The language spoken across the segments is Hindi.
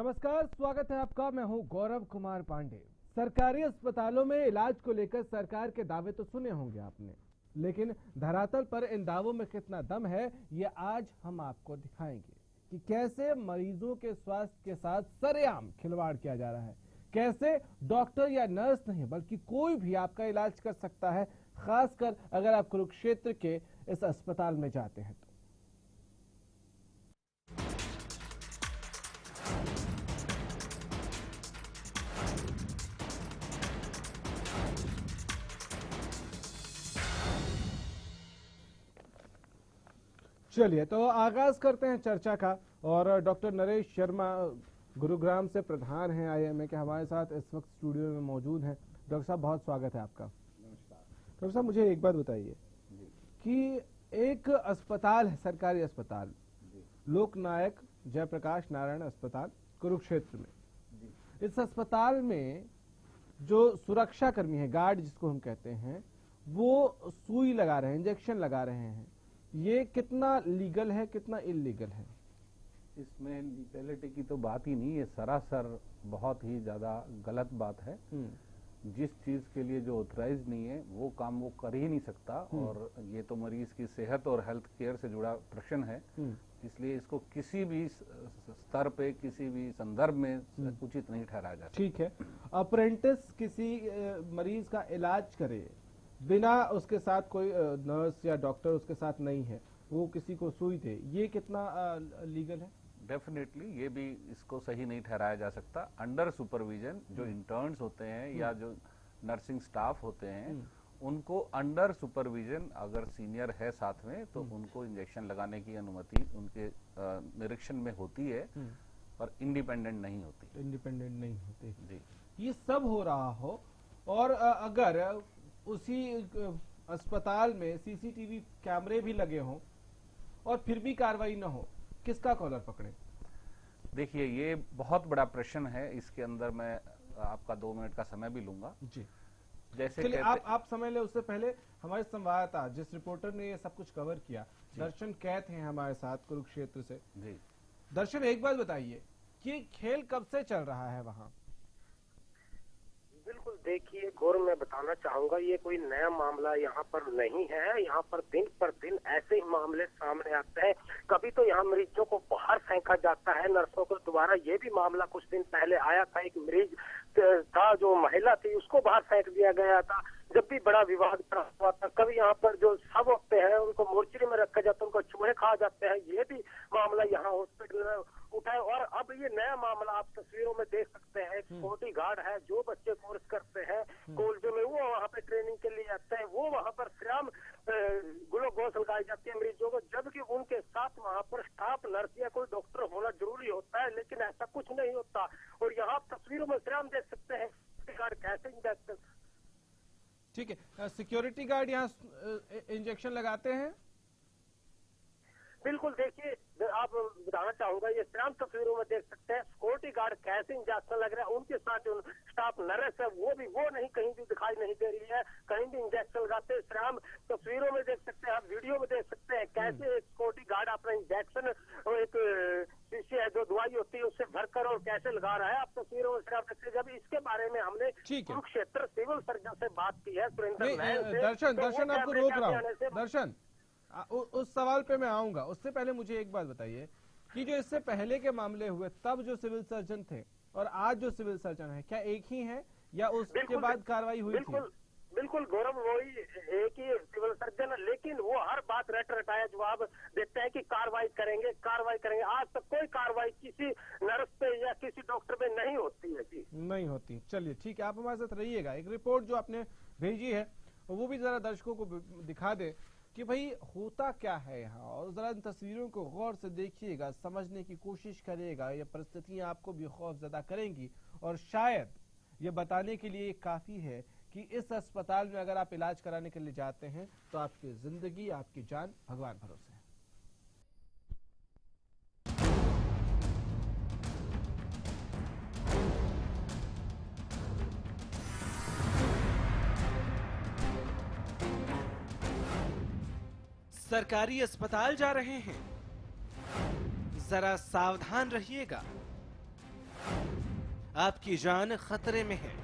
नमस्कार, स्वागत है आपका। मैं हूं गौरव कुमार पांडे। सरकारी अस्पतालों में इलाज को लेकर सरकार के दावे तो सुने होंगे आपने, लेकिन धरातल पर इन दावों में कितना दम है ये आज हम आपको दिखाएंगे कि कैसे मरीजों के स्वास्थ्य के साथ सरेआम खिलवाड़ किया जा रहा है, कैसे डॉक्टर या नर्स नहीं बल्कि कोई भी आपका इलाज कर सकता है, खासकर अगर आप कुरुक्षेत्र के इस अस्पताल में जाते हैं तो। चलिए तो आगाज करते हैं चर्चा का। और डॉक्टर नरेश शर्मा गुरुग्राम से प्रधान हैं आईएमए के, हमारे साथ इस वक्त स्टूडियो में मौजूद हैं। डॉक्टर साहब, बहुत स्वागत है आपका। नमस्कार। डॉक्टर साहब, मुझे एक बात बताइए कि एक अस्पताल है, सरकारी अस्पताल लोकनायक जयप्रकाश नारायण अस्पताल कुरुक्षेत्र में, इस अस्पताल में जो सुरक्षा कर्मी है, गार्ड जिसको हम कहते हैं, वो सुई लगा रहे हैं, इंजेक्शन लगा रहे हैं, ये कितना लीगल है, कितना इलीगल है? इसमें लीगलिटी की तो बात ही नहीं है, सरासर बहुत ही ज्यादा गलत बात है। जिस चीज के लिए जो ऑथराइज नहीं है वो काम वो कर ही नहीं सकता, और ये तो मरीज की सेहत और हेल्थ केयर से जुड़ा प्रश्न है, इसलिए इसको किसी भी स्तर पे किसी भी संदर्भ में उचित नहीं ठहराया जाता। ठीक है, अप्रेंटिस किसी मरीज का इलाज करे बिना उसके साथ कोई नर्स या डॉक्टर उसके साथ नहीं है, वो किसी को सुई दे, ये कितना लीगल है? डेफिनेटली ये भी इसको सही नहीं ठहराया जा सकता। अंडर सुपरविजन जो इंटर्न्स होते हैं या जो नर्सिंग स्टाफ होते हैं, उनको अंडर सुपरविजन अगर सीनियर है साथ में तो उनको इंजेक्शन लगाने की अनुमति उनके निरीक्षण में होती है, पर इंडिपेंडेंट नहीं होती। इंडिपेंडेंट नहीं होते जी। ये सब हो रहा हो और अगर उसी अस्पताल में सीसीटीवी कैमरे भी लगे हों और फिर भी कार्रवाई न हो, किसका कॉलर पकड़े? देखिए, ये बहुत बड़ा प्रश्न है। इसके अंदर मैं आपका 2 मिनट का समय भी लूंगा जी। जैसे चलिए आप समय ले, उससे पहले हमारे संवाददाता जिस रिपोर्टर ने ये सब कुछ कवर किया, दर्शन कैथ हैं हमारे साथ कुरुक्षेत्र से। जी दर्शन, एक बात बताइए कि खेल कब से चल रहा है वहाँ? बिल्कुल, देखिए गौरव, मैं बताना चाहूंगा ये कोई नया मामला यहाँ पर नहीं है। यहाँ पर दिन पर दिन ऐसे ही मामले सामने आते हैं। कभी तो यहाँ मरीजों को बाहर फेंका जाता है नर्सों को द्वारा। ये भी मामला कुछ दिन पहले आया था, एक मरीज था जो महिला थी, उसको बाहर फेंक दिया गया था, जब भी बड़ा विवाद हुआ था। कभी यहाँ पर जो शव होते हैं उनको मोर्चरी में रखा जाता है, उनको चूहे खा जाते हैं, ये भी मामला यहाँ हॉस्पिटल में उठा है। और अब ये नया मामला आप तस्वीरों में देख सकते हैं, सिक्योरिटी गार्ड है, जो बच्चे कोर्स करते हैं कॉलेजों में, वो वहाँ पे ट्रेनिंग के लिए आते हैं, वो वहाँ पर श्याम ग्लूकोज लगाई जाती है मरीजों को, जबकि उनके साथ वहाँ पर स्टाफ नर्स या कोई डॉक्टर होना जरूरी होता है, लेकिन ऐसा कुछ नहीं होता। और यहाँ तस्वीरों में श्याम देख सकते हैं गार्ड कैसे इंजेक्शन। ठीक है, सिक्योरिटी गार्ड यहाँ इंजेक्शन लगाते हैं? बिल्कुल, देखिए आप बताना चाहूंगा, ये श्याम तस्वीरों में देख सकते हैं सिक्योरिटी गार्ड कैसे इंजेक्शन लग रहा है। उनके साथ जो स्टाफ नर्स है वो नहीं कहीं भी दिखाई नहीं दे रही है, कहीं भी इंजेक्शन लगाते हैं। श्याम तस्वीरों में देख सकते हैं, आप वीडियो में देख सकते हैं कैसे एक सिक्योरिटी गार्ड अपना इंजेक्शन एक शीशी है जो दवाई होती है उससे भरकर और कैसे लगा रहा है। आप तस्वीरों में श्याम देखते हैं। जब इसके बारे में हमने कुरुक्षेत्र सिविल सर्जन से बात की है, दर्शन आपको रोक रहा हूँ। दर्शन, उस सवाल पे मैं आऊंगा, उससे पहले मुझे एक बात बताइए कि जो इससे पहले के मामले हुए तब जो सिविल सर्जन थे और आज जो सिविल सर्जन है, क्या एक ही है या उसके बाद कार्रवाई हुई थी? बिल्कुल गौरव, वही एक ही सिविल सर्जन है, लेकिन वो हर बात रट रटाया जवाब देते हैं कि कार्रवाई करेंगे। आज तक कोई कार्रवाई किसी नर्स पे या किसी डॉक्टर पे नहीं होती है जी। नहीं होती। चलिए ठीक है, आप हमारे साथ रहिएगा। एक रिपोर्ट जो आपने भेजी है वो भी जरा दर्शकों को दिखा दे कि भाई होता क्या है यहाँ, और जरा इन तस्वीरों को गौर से देखिएगा, समझने की कोशिश करिएगा। ये परिस्थितियां आपको भी खौफजदा करेंगी और शायद ये बताने के लिए काफी है कि इस अस्पताल में अगर आप इलाज कराने के लिए जाते हैं तो आपकी जिंदगी, आपकी जान भगवान भरोसे है। सरकारी अस्पताल जा रहे हैं, जरा सावधान रहिएगा। आपकी जान खतरे में है।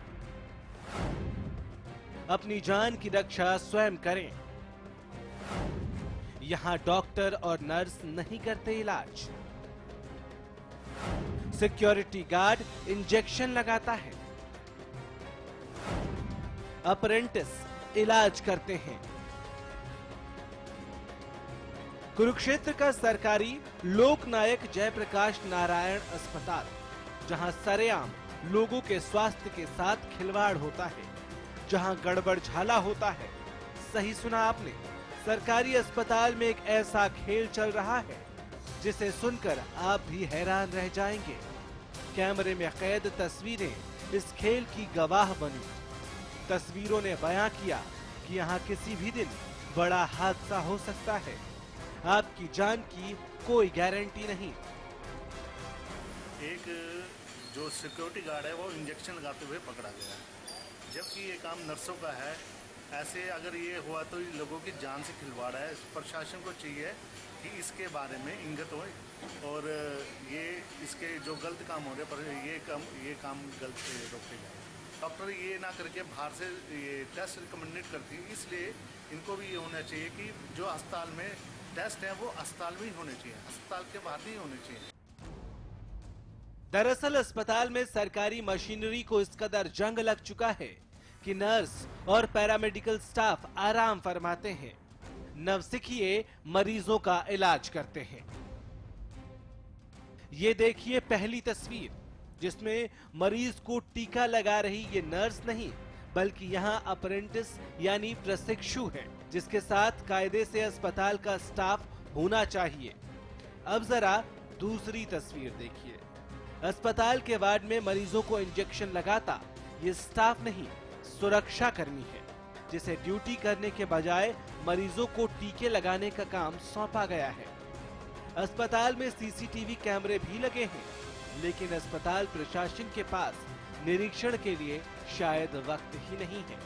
अपनी जान की रक्षा स्वयं करें। यहां डॉक्टर और नर्स नहीं करते इलाज। सिक्योरिटी गार्ड इंजेक्शन लगाता है। अप्रेंटिस इलाज करते हैं। कुरुक्षेत्र का सरकारी लोकनायक जयप्रकाश नारायण अस्पताल, जहां सरेआम लोगों के स्वास्थ्य के साथ खिलवाड़ होता है, जहां गड़बड़ झाला होता है। सही सुना आपने, सरकारी अस्पताल में एक ऐसा खेल चल रहा है जिसे सुनकर आप भी हैरान रह जाएंगे। कैमरे में कैद तस्वीरें इस खेल की गवाह बनी। तस्वीरों ने बयां किया कि यहाँ किसी भी दिन बड़ा हादसा हो सकता है। आपकी जान की कोई गारंटी नहीं। एक जो सिक्योरिटी गार्ड है वो इंजेक्शन लगाते हुए पकड़ा गया, जबकि ये काम नर्सों का है। ऐसे अगर ये हुआ तो लोगों की जान से खिलवाड़ है। प्रशासन को चाहिए कि इसके बारे में इंगित हो और ये इसके जो गलत काम हो रहे पर ये काम गलत रोके जाए। डॉक्टर ये ना करके बाहर से ये टेस्ट रिकमेंडेड करती है, इसलिए इनको भी ये होना चाहिए कि जो अस्पताल में टेस्ट है वो अस्पताल में ही होने चाहिए, अस्पताल के बाहर नहीं होने चाहिए। दरअसल अस्पताल में सरकारी मशीनरी को इस कदर जंग लग चुका है कि नर्स और पैरामेडिकल स्टाफ आराम फरमाते हैं, नवसिखिए मरीजों का इलाज करते हैं। ये देखिए पहली तस्वीर, जिसमें मरीज को टीका लगा रही ये नर्स नहीं बल्कि यहाँ अप्रेंटिस यानी प्रशिक्षु है, जिसके साथ कायदे से अस्पताल का स्टाफ होना चाहिए। अब जरा दूसरी तस्वीर देखिए। अस्पताल के वार्ड में मरीजों को इंजेक्शन लगाता ये स्टाफ नहीं, सुरक्षा कर्मी है, जिसे ड्यूटी करने के बजाय मरीजों को टीके लगाने का काम सौंपा गया है। अस्पताल में सीसीटीवी कैमरे भी लगे हैं, लेकिन अस्पताल प्रशासन के पास निरीक्षण के लिए शायद वक्त ही नहीं है।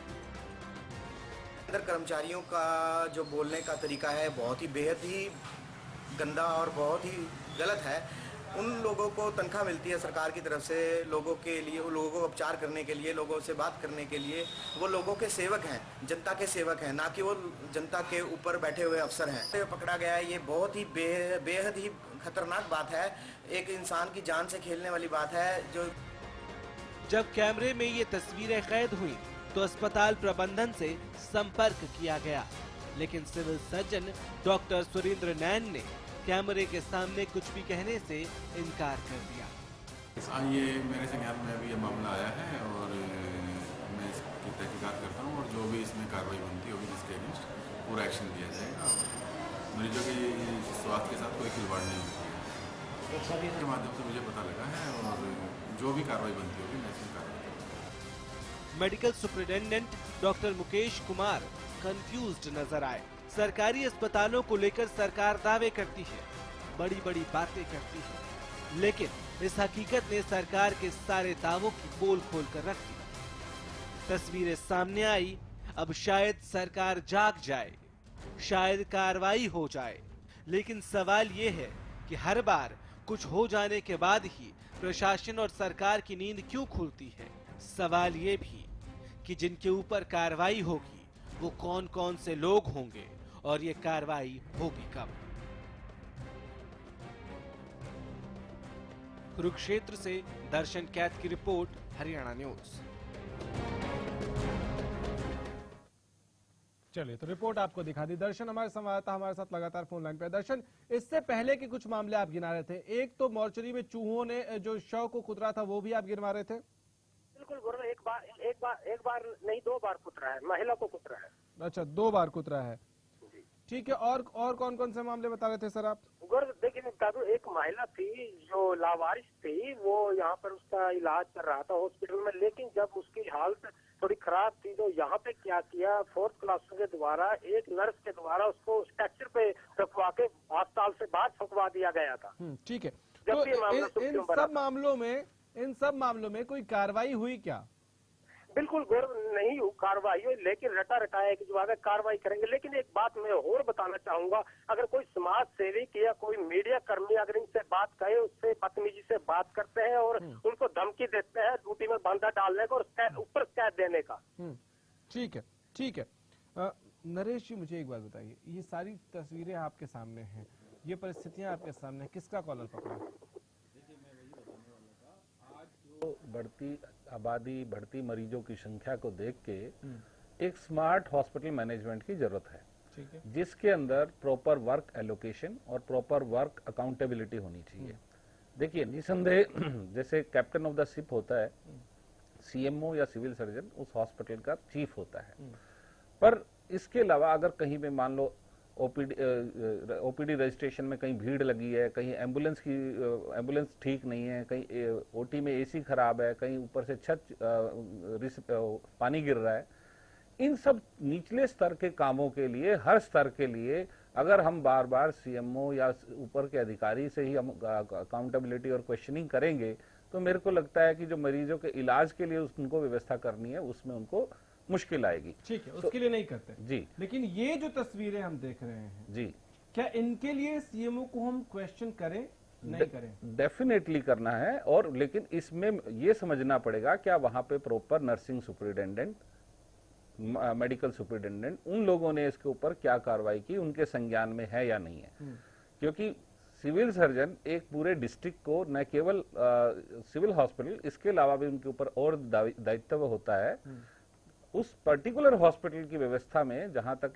अंदर कर्मचारियों का जो बोलने का तरीका है बहुत ही बेहद ही गंदा और बहुत ही गलत है। उन लोगों को तनख्वाह मिलती है सरकार की तरफ से लोगों के लिए, लोगों को उपचार करने के लिए, लोगों से बात करने के लिए। वो लोगों के सेवक हैं, जनता के सेवक हैं, ना कि वो जनता के ऊपर बैठे हुए अफसर हैं। पकड़ा गया है, ये बहुत ही बेहद ही खतरनाक बात है। एक इंसान की जान से खेलने वाली बात है। जब कैमरे में ये तस्वीरें कैद हुई तो अस्पताल प्रबंधन से संपर्क किया गया, लेकिन सिविल सर्जन डॉक्टर सुरेंद्र नैन ने कैमरे के सामने कुछ भी कहने से इनकार कर दिया। ये मेरे संज्ञान में अभी ये मामला आया है और मैं इसकी तहकीकात करता हूँ और जो भी इसमें कार्रवाई बनती होगी जिसके अगेंस्ट पूरा एक्शन लिया जाएगा। मरीजों के स्वास्थ्य के साथ कोई खिलवाड़ नहीं होगी। इसके माध्यम से मुझे पता लगा है और जो भी कार्रवाई बनती होगी मैं इसमें कार्रवाई करूँगा। Medical superintendent doctor Mukesh Kumar confused नजर आए। सरकारी अस्पतालों को लेकर सरकार दावे करती है, बड़ी बड़ी बातें करती है, लेकिन इस हकीकत ने सरकार के सारे दावों की पोल खोल कर रख दी। तस्वीरें सामने आई, अब शायद सरकार जाग जाए, शायद कार्रवाई हो जाए, लेकिन सवाल ये है कि हर बार कुछ हो जाने के बाद ही प्रशासन और सरकार की नींद क्यों खुलती है। सवाल ये भी कि जिनके ऊपर कार्रवाई होगी वो कौन कौन से लोग होंगे और ये कार्रवाई होगी कब। कुरुक्षेत्र से दर्शन कैद की रिपोर्ट, हरियाणा न्यूज। चलिए तो रिपोर्ट आपको दिखा दी। दर्शन हमारे संवाददाता हमारे साथ लगातार फोन लाइन पे। दर्शन, इससे पहले के कुछ मामले आप गिना रहे थे। एक तो मॉर्चरी में चूहों ने जो शव को कुतरा था वो भी आप गिनवा रहे थे। बिल्कुल गुरु, एक बार नहीं 2 बार कुतरा है, महिला को कुतरा है। अच्छा, 2 बार कुतरा है, ठीक है। और कौन कौन से मामले बता रहे थे सर आप? गुरु देखिए, मैं बता दूं, एक महिला थी जो लावारिस थी, वो यहाँ पर उसका इलाज कर रहा था हॉस्पिटल में, लेकिन जब उसकी हालत थोड़ी खराब थी तो यहाँ पे क्या किया, 4th क्लास के द्वारा एक नर्स के द्वारा उसको स्ट्रेचर पे रखवा के अस्पताल से बाहर फंकवा दिया गया था। ठीक है। जब तो इन सब मामलों में कोई कार्रवाई हुई क्या? बिल्कुल गौरव नहीं हुई कार्रवाई हुई, लेकिन रटा रटाया कि जो है कार्रवाई करेंगे। लेकिन एक बात मैं और बताना चाहूंगा, अगर कोई समाज सेविक या कोई मीडिया कर्मी अगर इनसे बात कहे, उससे बदतमीजी से बात करते हैं और उनको धमकी देते हैं ड्यूटी में बांधा डालने का और ऊपर शिकायत देने का। ठीक है, ठीक है। नरेश जी, मुझे एक बात बताइए, ये सारी तस्वीरें आपके सामने हैं, ये परिस्थितियां आपके सामने, किसका कॉलर पकड़ा? तो बढ़ती आबादी, बढ़ती मरीजों की संख्या को देख के एक स्मार्ट हॉस्पिटल मैनेजमेंट की जरूरत है, ठीक है, जिसके अंदर प्रॉपर वर्क एलोकेशन और प्रॉपर वर्क अकाउंटेबिलिटी होनी चाहिए। देखिए, निसंदेह जैसे कैप्टन ऑफ द शिप होता है, सीएमओ या सिविल सर्जन उस हॉस्पिटल का चीफ होता है, पर इसके अलावा अगर कहीं पे मान लो ओपीडी रजिस्ट्रेशन में कहीं भीड़ लगी है, कहीं एम्बुलेंस ठीक नहीं है, कहीं ओटी में एसी खराब है, कहीं ऊपर से छत पानी गिर रहा है, इन सब निचले स्तर के कामों के लिए, हर स्तर के लिए अगर हम बार बार सीएमओ या ऊपर के अधिकारी से ही हम अकाउंटेबिलिटी और क्वेश्चनिंग करेंगे, तो मेरे को लगता है कि जो मरीजों के इलाज के लिए उनको व्यवस्था करनी है, उसमें उनको मुश्किल आएगी। ठीक है, उसके लिए नहीं करते जी। लेकिन ये जो तस्वीरें हम देख रहे हैं जी, क्या इनके लिए सीएमओ को हम क्वेश्चन करें, नहीं करें? डेफिनेटली करना है, और लेकिन इसमें ये समझना पड़ेगा क्या वहां पे proper nursing superintendent, medical superintendent, उन लोगों ने इसके ऊपर क्या कार्रवाई की, उनके संज्ञान में है या नहीं है। क्योंकि सिविल सर्जन एक पूरे डिस्ट्रिक्ट को, न केवल सिविल हॉस्पिटल, इसके अलावा भी उनके ऊपर और दायित्व होता है उस पर्टिकुलर हॉस्पिटल की व्यवस्था में, जहां तक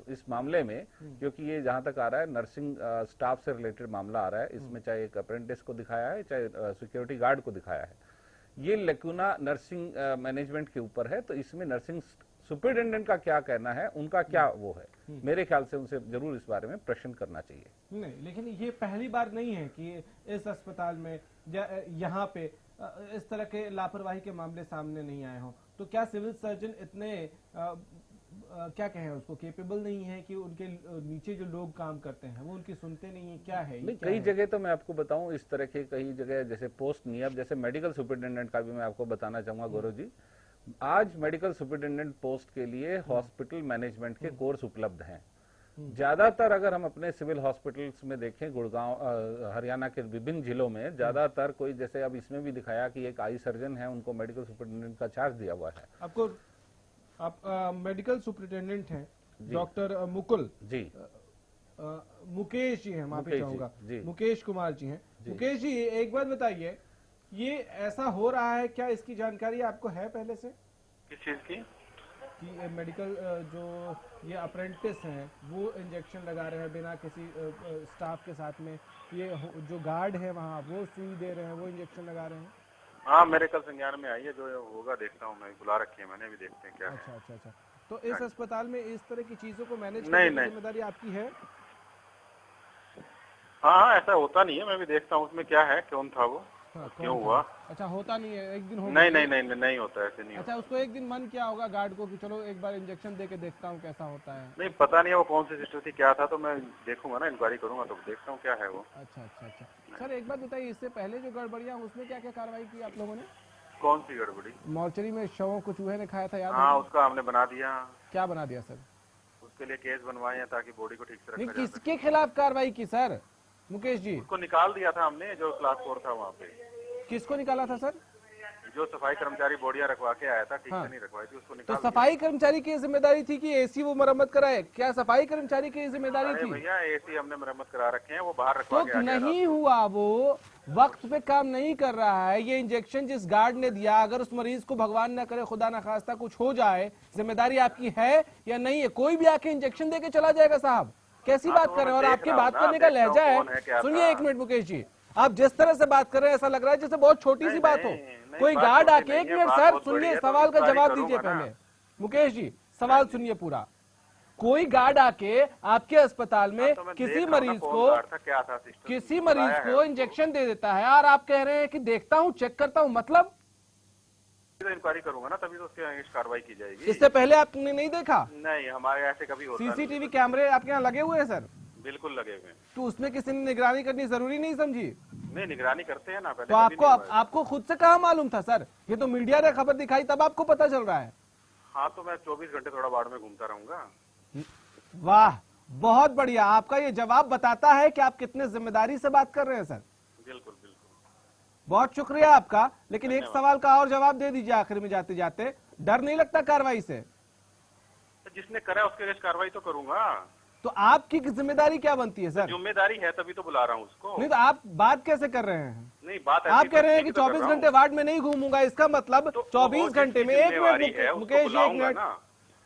इस मामले में, क्योंकि ये जहां तक आ रहा है नर्सिंग स्टाफ से रिलेटेड मामला आ रहा है, इसमें चाहे एक अप्रेंटिस को दिखाया है, चाहे सिक्योरिटी गार्ड को दिखाया है, ये लैक्यूना नर्सिंग मैनेजमेंट के ऊपर है। तो इसमें नर्सिंग सुपरिटेंडेंट का क्या कहना है, उनका क्या वो है, मेरे ख्याल से उनसे जरूर इस बारे में प्रश्न करना चाहिए। नहीं, लेकिन ये पहली बार नहीं है कि इस अस्पताल में यहाँ पे इस तरह के लापरवाही के मामले सामने नहीं आए हों। तो क्या सिविल सर्जन इतने क्या कहें उसको, केपेबल नहीं है कि उनके नीचे जो लोग काम करते हैं वो उनकी सुनते नहीं है? क्या है? कई जगह तो मैं आपको बताऊं, इस तरह के कई जगह जैसे पोस्ट नहीं है। अब जैसे मेडिकल सुपरिटेंडेंट का भी मैं आपको बताना चाहूंगा गौरव जी, आज मेडिकल सुपरिटेंडेंट पोस्ट के लिए हॉस्पिटल मैनेजमेंट के कोर्स उपलब्ध हैं। ज्यादातर अगर हम अपने सिविल हॉस्पिटल्स में देखें, गुड़गांव, हरियाणा के विभिन्न जिलों में ज्यादातर कोई, जैसे अब इसमें भी दिखाया कि एक आई सर्जन है, उनको मेडिकल सुपरिटेंडेंट का चार्ज दिया हुआ है। आपको आप मेडिकल सुपरिटेंडेंट हैं डॉक्टर मुकुल जी, मुकेश जी हैं, माफी चाहूंगा, जी, मुकेश कुमार जी हैं। मुकेश जी, एक बात बताइए, ये ऐसा हो रहा है, क्या इसकी जानकारी आपको है पहले से? किस चीज की? कि मेडिकल जो ये अप्रेंटिस हैं वो इंजेक्शन लगा रहे हैं बिना किसी स्टाफ के साथ में, ये जो गार्ड है वहाँ वो सुई दे रहे हैं, वो इंजेक्शन लगा रहे हैं? हाँ, मेरे कल संज्ञान में आई है, जो होगा देखता हूँ, मैं बुला रखी है मैंने, भी देखते हैं क्या अच्छा, है। अच्छा, अच्छा। तो इस अस्पताल में इस तरह की चीजों को मैनेज नहीं, करने की जिम्मेदारी आपकी है? हाँ, ऐसा होता नहीं है, मैं भी देखता हूँ उसमें क्या है, कौन था वो, क्यों हुआ। अच्छा, होता नहीं है, एक दिन हो नहीं नहीं नहीं नहीं होता, ऐसे नहीं अच्छा, उसको एक दिन मन किया होगा गार्ड को कि चलो एक बार इंजेक्शन दे के देखता हूँ कैसा होता है। नहीं, पता नहीं है वो कौन सी सिस्टर थी, क्या था, तो मैं देखूंगा ना, इंक्वायरी करूंगा तो देखता हूँ क्या है वो। अच्छा, अच्छा, अच्छा। सर एक बात बताइए, इससे पहले जो गड़बड़ियाँ, उसमें क्या क्या कार्रवाई की आप लोगों ने? कौन सी गड़बड़ी? मॉर्चरी में शवों को चूहे ने खाया था, याद? हाँ, उसका हमने बना दिया। क्या बना दिया सर? उसके लिए केस बनवाए हैं ताकि बॉडी को ठीक से रखा जा सके। किसके खिलाफ कार्रवाई की सर मुकेश जी? उसको निकाल दिया था हमने, जो क्लास 4 था वहाँ पे। किसको निकाला था सर? जो सफाई कर्मचारी बोडियां रखवा के आया था, ठीक हाँ। से नहीं रखवाई थी, उसको तो निकाल सफाई कर्मचारी की जिम्मेदारी थी कि एसी वो मरम्मत कराए? क्या सफाई कर्मचारी की जिम्मेदारी अरे थी? भैया, एसी हमने मरम्मत करा रखे हैं, वो बाहर रखवा के तो आ गया नहीं हुआ, वो वक्त पे काम नहीं कर रहा है। ये इंजेक्शन जिस गार्ड ने दिया, अगर उस मरीज को भगवान न करे, खुदा न खास्ता कुछ हो जाए, जिम्मेदारी आपकी है या नहीं है? कोई भी आके इंजेक्शन दे के चला जाएगा साहब, कैसी बात कर रहे हैं? और आपकी बात करने का लहजा है, सुनिए एक मिनट मुकेश जी, आप जिस तरह से बात कर रहे हैं ऐसा लग रहा है जैसे बहुत छोटी सी बात हो। कोई गार्ड आके, एक मिनट सर सुनिए, सवाल का जवाब दीजिए पहले। मुकेश जी सवाल सुनिए पूरा। कोई गार्ड आके आपके अस्पताल में किसी मरीज को इंजेक्शन दे देता है और आप कह रहे हैं कि देखता हूँ, चेक करता हूँ, मतलब इंक्वायरी करूंगा ना, तभी तो उसके अगेंस्ट कार्रवाई की जाएगी। इससे पहले आपने नहीं देखा? नहीं, हमारे ऐसे कभी होता नहीं। सीसीटीवी कैमरे आपके यहाँ लगे हुए हैं सर? बिल्कुल लगे हुए हैं। तो उसमें किसी ने निगरानी करनी जरूरी नहीं समझी? नहीं, निगरानी करते हैं ना पहले। तो आपको खुद से कहाँ मालूम था सर? ये तो मीडिया ने खबर दिखाई तब आपको पता चल रहा है। हाँ, तो मैं 24 घंटे थोड़ा वार्ड में घूमता रहूंगा। वाह, बहुत बढ़िया। आपका ये जवाब बताता है कि आप कितने जिम्मेदारी से बात कर रहे हैं सर। बिल्कुल बिल्कुल। बहुत शुक्रिया आपका। लेकिन एक सवाल का और जवाब दे दीजिए आखिर में जाते जाते, डर नहीं लगता कार्रवाई से? जिसने करा उसके अगेंस्ट कार्रवाई तो करूंगा। तो आपकी जिम्मेदारी क्या बनती है सर? जिम्मेदारी है तभी तो बुला रहा हूँ उसको। नहीं तो आप बात कैसे कर रहे हैं? नहीं, बात आप कह रहे हैं कि 24 घंटे वार्ड में नहीं घूमूंगा, इसका मतलब 24 घंटे में, एक मिनट मुकेश, एक मिनट,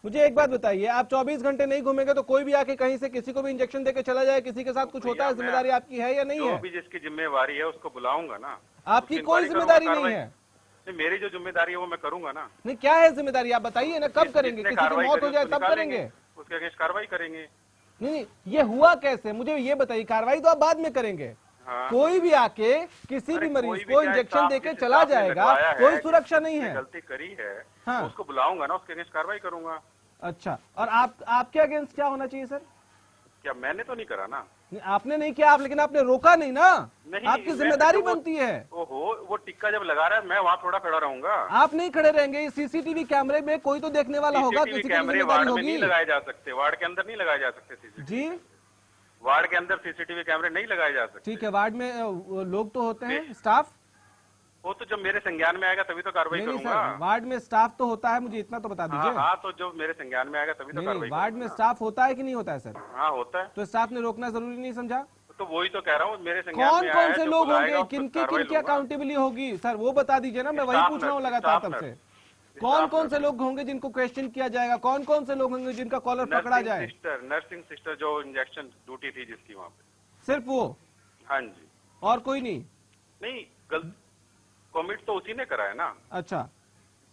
मुझे एक बात बताइए, आप 24 घंटे नहीं घूमेंगे तो कोई भी आके कहीं से किसी को भी इंजेक्शन देके चला जाए, किसी के साथ कुछ होता है, जिम्मेदारी आपकी है या नहीं है? जो भी जिसकी जिम्मेवारी है उसको बुलाऊंगा ना। आपकी कोई जिम्मेदारी नहीं है? मेरी जो जिम्मेदारी है वो मैं करूंगा ना। नहीं, क्या है जिम्मेदारी आप बताइए ना, कब करेंगे? किसी की मौत हो जाए तब करेंगे? उसके अगेंस्ट कार्रवाई करेंगे। नहीं, ये हुआ कैसे मुझे ये बताइए। कार्रवाई तो आप बाद में करेंगे। हाँ। कोई भी आके किसी भी मरीज को इंजेक्शन देके चला जाएगा, कोई सुरक्षा नहीं है। गलती करी है हाँ। तो उसको बुलाऊंगा ना, उसके अगेंस्ट कार्रवाई करूंगा। अच्छा, और आपके अगेंस्ट क्या होना चाहिए सर? क्या मैंने तो नहीं करा ना? आपने नहीं किया, लेकिन आपने रोका नहीं ना। नहीं, आपकी जिम्मेदारी बनती है। ओहो, वो टिक्का जब लगा रहा है मैं वहाँ थोड़ा खड़ा रहूंगा। आप नहीं खड़े रहेंगे, सीसीटीवी कैमरे में कोई तो देखने वाला होगा, किसी की जिम्मेदारी वार्ड में होगी। नहीं लगाए जा सकते, वार्ड के अंदर नहीं लगाए जा सकते सीसीटीवी। जी, वार्ड के अंदर सीसीटीवी कैमरे नहीं लगाए जा सकते। ठीक है, वार्ड में लोग तो होते हैं, स्टाफ। वो तो जब मेरे संज्ञान में आएगा तभी तो कार्रवाई नहीं करूंगा। सर, वार्ड में स्टाफ तो होता है, मुझे इतना तो बता दीजिए। हाँ, तो जब मेरे संज्ञान में आएगा तभी तो कार्रवाई वार्ड में स्टाफ होता है कि नहीं होता है सर? हाँ, होता है। तो स्टाफ ने रोकना जरूरी नहीं समझा? तो वही तो कह रहा हूँ, मेरे संज्ञान कौन में कौन से लोग होंगे, किनकी अकाउंटेबिलिटी होगी सर, वो बता दीजिए ना। मैं वही पूछ रहा हूँ लगातार तब से। कौन कौन से लोग होंगे जिनको क्वेश्चन किया जाएगा? कौन कौन से लोग होंगे जिनका कॉलर पकड़ा जाए? नर्सिंग सिस्टर जो इंजेक्शन ड्यूटी थी जिसकी वहाँ पे, सिर्फ वो? हाँ जी। और कोई नहीं? नहीं, गलत कमिट तो उसी ने करा है ना। अच्छा,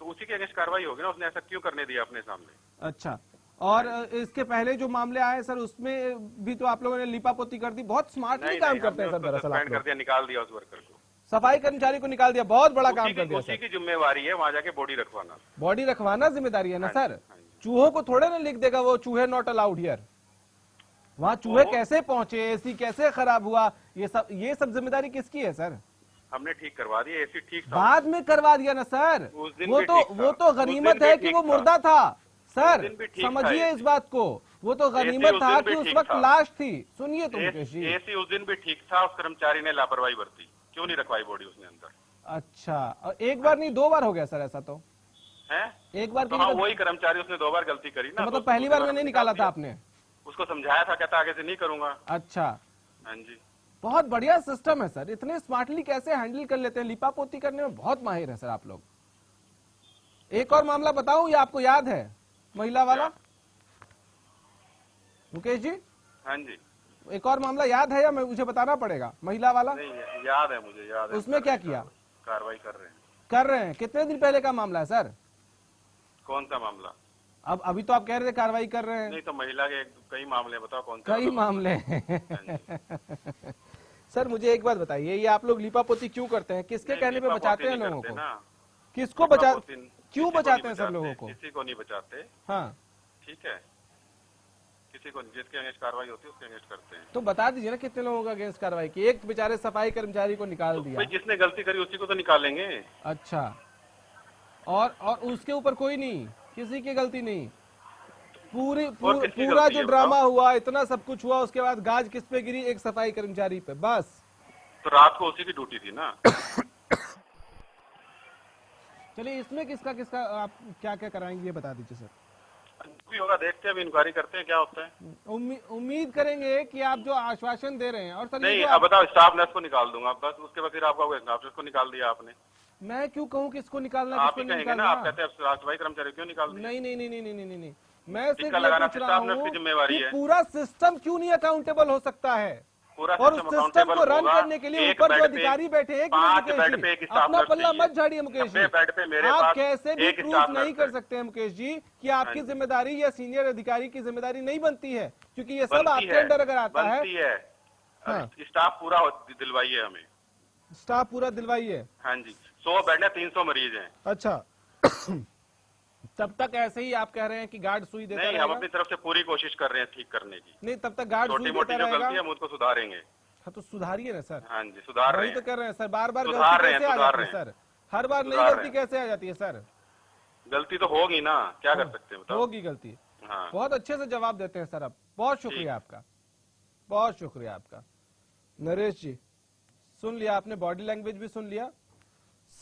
तो उसी के अगेंस्ट कार्रवाई होगी ना। उसने ऐसा क्यों करने दिया अपने सामने? अच्छा। और इसके पहले जो मामले आए सर, उसमें भी तो आप लोगों ने लिपापोती कर दी। बहुत स्मार्टली काम करते हैं सर दरअसल आप कर दिया, निकाल दिया उस वर्कर को, सफाई कर्मचारी को निकाल दिया। बहुत बड़ा काम कर दिया उसी सर। की जिम्मेवारी है वहाँ जाके बॉडी रखवाना। बॉडी रखवाना जिम्मेदारी है ना सर। चूहों को थोड़े ना लिख देगा वो चूहे नॉट अलाउड हियर। वहाँ चूहे कैसे पहुंचे, एसी कैसे खराब हुआ, ये सब जिम्मेदारी किसकी है सर? हमने ठीक करवा दिया, एसी ठीक था। बाद में करवा दिया ना सर। वो तो गनीमत है कि वो मुर्दा था सर, समझिए इस बात को। वो तो गनीमत था कि उस वक्त लाश थी। सुनिए तो मुकेश जी, एसी उस दिन भी ठीक था, उस कर्मचारी ने लापरवाही बरती, क्यों नहीं रखवाई बॉडी उसने अंदर? अच्छा, और एक बार नहीं 2 बार हो गया सर ऐसा तो है? एक बार तो हाँ, वही कर्मचारी उसने 2 बार गलती करी ना। मतलब पहली बार में नहीं निकाला था आपने? उसको समझाया था, कहता आगे से नहीं करूंगा। अच्छा, हाँ जी। बहुत बढ़िया सिस्टम है सर। इतने स्मार्टली कैसे हैंडल कर लेते हैं, लिपापोती करने में बहुत माहिर है सर आप लोग। एक और मामला बताऊं, ये आपको याद है, महिला वाला मुकेश जी? हाँ जी। एक और मामला याद है या मैं मुझे बताना पड़ेगा? महिला वाला नहीं, याद है, मुझे याद है। उसमें क्या किया? कार्रवाई कर रहे हैं। कितने दिन पहले का मामला है सर? कौन सा मामला? अब अभी तो आप कह रहे थे कार्रवाई कर रहे हैं। नहीं, तो महिला के कई मामले बताओ, कौन सा? कई मामले सर मुझे एक बात बताइए, ये आप लोग लिपापोती क्यों करते हैं? किसके कहने पे बचाते हैं लोगों को? किसको क्यों बचाते हैं सर लोगों को? किसी को नहीं बचाते। हाँ, ठीक है, किसी को जिसके अगेंस्ट कार्रवाई होती है उसके अगेंस्ट करते हैं। तो बता दीजिए ना कितने लोगों का अगेंस्ट कार्रवाई की? एक बेचारे सफाई कर्मचारी को निकाल दिया। जिसने गलती करी उसी को तो निकालेंगे। अच्छा, और उसके ऊपर कोई नहीं, किसी की गलती नहीं? पूरा जो ड्रामा हुआ, इतना सब कुछ हुआ, उसके बाद गाज किस पे गिरी? एक सफाई कर्मचारी पे, बस। तो रात को उसी की ड्यूटी थी ना। चलिए, इसमें किसका किसका आप क्या क्या कराएंगे ये बता दीजिए सर। भी होगा, देखते हैं, अभी इंक्वायरी करते हैं क्या होता है। उम्मीद करेंगे कि आप जो आश्वासन दे रहे हैं। और सर नहीं, अब बताओ, स्टाफ नर्स को निकाल दूंगा बस, उसके बाद फिर आपका स्टाफ नर्स को निकाल दिया आपने। मैं क्यों कहूँ किसको निकालना, आप किसको ही नहीं कहेंगे ना, निकालना? आप कहते हैं सफाई कर्मचारी क्यों निकाल दिया? नहीं नहीं नहीं नहीं नहीं नहीं, मैं सिर्फ टिक्का लगाना पूछ रहा स्टाफ नर्स हूँ की जिम्मेवारी कि है। पूरा सिस्टम क्यों नहीं अकाउंटेबल हो सकता है? पूरा और उस सिस्टम अकाउंटेबल को रन होगा। करने के लिए एक ऊपर जो बेड पे अधिकारी बैठे हैं, 5 बेड पे एक स्टाफ अपना नर्स पल्ला चाहिए। मत झाड़िए मुकेश जी। 90 बेड पे मेरे आप पास कैसे भी एक प्रूफ स्टाफ नहीं नर्स कर है। सकते हैं मुकेश जी कि आपकी जिम्मेदारी या सीनियर अधिकारी की जिम्मेदारी नहीं बनती है, क्योंकि ये सब बनती आपके है, अंडर अगर आता है। बनती है। हाँ। स्टाफ पूरा दिलवाइए हमें। स्टाफ पूरा दिलवाइए। हाँ जी, 100 बेड है, 300 मरीज हैं। अच्छा तब तक ऐसे ही आप कह रहे हैं कि गार्ड सुई देता नहीं, हम रहेगा? अपनी तरफ से पूरी कोशिश कर रहे हैं ठीक करने की। नहीं, तब तक गार्ड सुई छोटी मोटी देता जो गलती है रहेगा? हम उसको सुधारेंगे। हाँ, तो सुधारिए ना सर। हाँ जी, सुधार रहे वही तो हैं। कर रहे हैं सर, बार बार सुधार गलती रहे हैं, कैसे आ सुधार जाती है रहे सर? हर बार नई सुधार गलती रहे हैं। कैसे आ जाती है सर? गलती तो होगी ना, क्या कर सकते हैं बताओ। होगी गलती। हाँ, बहुत अच्छे से जवाब देते हैं सर आप, बहुत शुक्रिया आपका, बहुत शुक्रिया आपका। नरेश जी, सुन लिया आपने, बॉडी लैंग्वेज भी सुन लिया,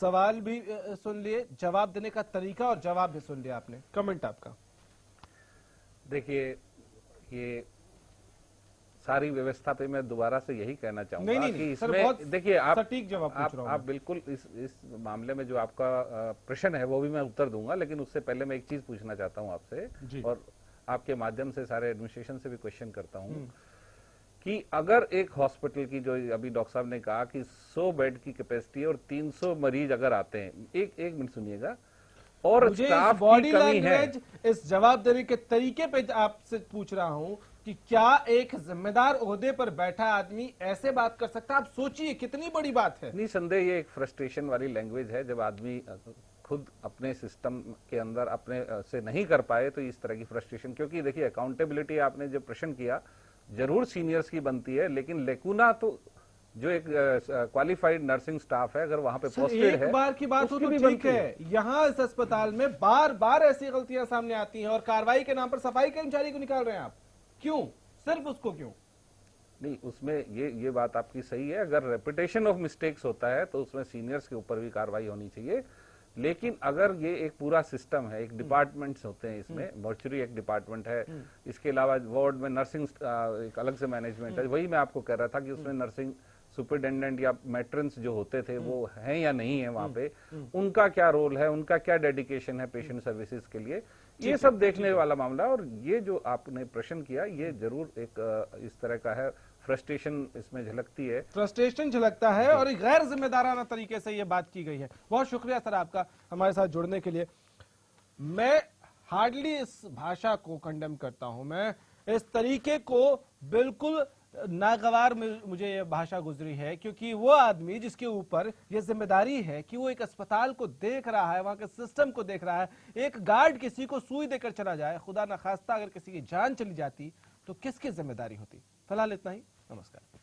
सवाल भी सुन लिए, जवाब देने का तरीका और जवाब भी सुन लिया आपने। कमेंट आपका। देखिए, ये सारी व्यवस्था पे मैं दोबारा से यही कहना चाहूंगा नहीं, कि सर, इसमें बहुत देखिए आप सटीक जवाब पूछ रहा हूं आप मैं। बिल्कुल इस मामले में जो आपका प्रश्न है वो भी मैं उत्तर दूंगा, लेकिन उससे पहले मैं एक चीज पूछना चाहता हूं आपसे, जी। और आपके माध्यम से सारे एडमिनिस्ट्रेशन से भी क्वेश्चन करता हूं कि अगर एक हॉस्पिटल की, जो अभी डॉक्टर साहब ने कहा कि 100 बेड की कैपेसिटी है और 300 मरीज अगर आते हैं, एक मिनट सुनिएगा, और मुझे स्टाफ इस बॉडी की कमी है। लैंग्वेज, इस जवाब देने के तरीके पे आपसे पूछ रहा हूं कि क्या एक जिम्मेदार ओहदे पर बैठा आदमी ऐसे बात कर सकता है? आप सोचिए कितनी बड़ी बात है। निसंदेह ये एक फ्रस्ट्रेशन वाली लैंग्वेज है, जब आदमी खुद अपने सिस्टम के अंदर अपने से नहीं कर पाए तो इस तरह की फ्रस्ट्रेशन, क्योंकि देखिए अकाउंटेबिलिटी आपने जो प्रश्न किया जरूर सीनियर्स की बनती है, लेकिन लेकुना तो जो एक क्वालिफाइड नर्सिंग स्टाफ है, अगर वहां पे पोस्टेड है, एक बार की बात हो उसकी तो भी ठीक बनती है, यहाँ इस अस्पताल में बार बार ऐसी गलतियां सामने आती हैं और कार्रवाई के नाम पर सफाई कर्मचारी को निकाल रहे हैं आप। क्यों? सिर्फ उसको क्यों? नहीं, उसमें ये बात आपकी सही है, अगर रेपुटेशन ऑफ मिस्टेक्स होता है तो उसमें सीनियर्स के ऊपर भी कार्रवाई होनी चाहिए, लेकिन अगर ये एक पूरा सिस्टम है, एक डिपार्टमेंट्स होते हैं इसमें, मॉर्चरी एक डिपार्टमेंट है, इसके अलावा वार्ड में नर्सिंग एक अलग से मैनेजमेंट है, वही मैं आपको कह रहा था कि उसमें नर्सिंग सुपरिटेंडेंट या मैट्रन्स जो होते थे वो हैं या नहीं है वहां पे, उनका क्या रोल है, उनका क्या डेडिकेशन है पेशेंट सर्विसेज के लिए, ये सब देखने वाला मामला है। और ये जो आपने प्रश्न किया, ये जरूर एक इस तरह का है, फ्रस्ट्रेशन इसमें झलकती है, फ्रस्ट्रेशन झलकता है और एक गैर जिम्मेदाराना तरीके से ये बात की गई है। बहुत शुक्रिया सर आपका हमारे साथ जुड़ने के लिए। मैं हार्डली इस भाषा को कंडेम करता हूं, मैं इस तरीके को बिल्कुल नागवार मुझे ये भाषा गुजरी है, क्योंकि वो आदमी जिसके ऊपर ये जिम्मेदारी है कि वो एक अस्पताल को देख रहा है, वहां के सिस्टम को देख रहा है, एक गार्ड किसी को सुई देकर चला जाए, खुदा न खास्ता अगर किसी की जान चली जाती तो किसकी जिम्मेदारी होती। फिलहाल इतना ही, नमस्कार।